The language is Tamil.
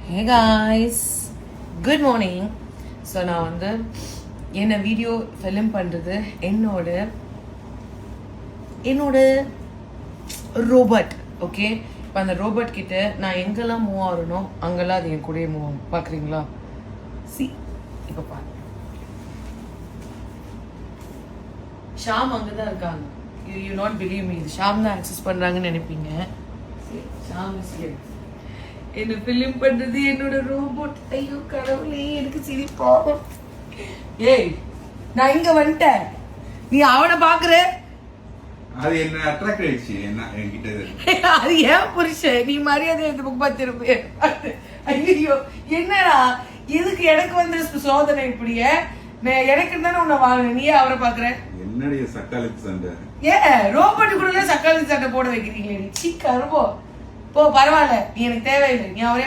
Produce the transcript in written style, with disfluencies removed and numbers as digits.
Hey guys, good morning. So நான் வந்து என்ன வீடியோ ஃபிலிம் பண்ணுறது என்னோட ரோபோட். ஓகே, இப்போ அந்த ரோபோட் கிட்ட நான் எங்கெல்லாம் மூவ் ஆகணும் அங்கெல்லாம் அது என் கூடயே மூவ் ஆகும். பார்க்குறீங்களா? இப்போ பாருங்க, ஷாம் அங்கே தான் இருக்காங்க. யூ நாட் பிலீவ் மீ, இது ஷாம் தான் ஆக்சஸ் பண்ணுறாங்கன்னு நினைப்பீங்க. ஷாம் என்ன ஃபிலிம் பண்றது என்னோட ரோபோட். ஐயோ கடவுளே, எனக்கு சிரிப்பாகும். ஏய், நான் இங்க வந்துட்டேன், நீ அவனை பாக்குற. அது என்ன அட்ராக்ட் ஆயிடுச்சு என்ன என்கிட்ட. அது ஏன் புருஷன், நீ மரியாதை இந்த புக் பார்த்திருப்பே. ஐயோ என்னடா, எதுக்கு எனக்கு வந்து சோதனை இப்படிய? எனக்கு தானே உன்னை வாங்க, நீயே அவரை பாக்குற. என்னடைய சக்காலத்து சண்டை. ரோபோட் கூட சக்காலத்து சண்டை போட வைக்கிறீங்களே. நீ சீக்கிரம் போ, பரவாயில்ல, நீ எனக்கு தேவையில்லை, நீ அவரே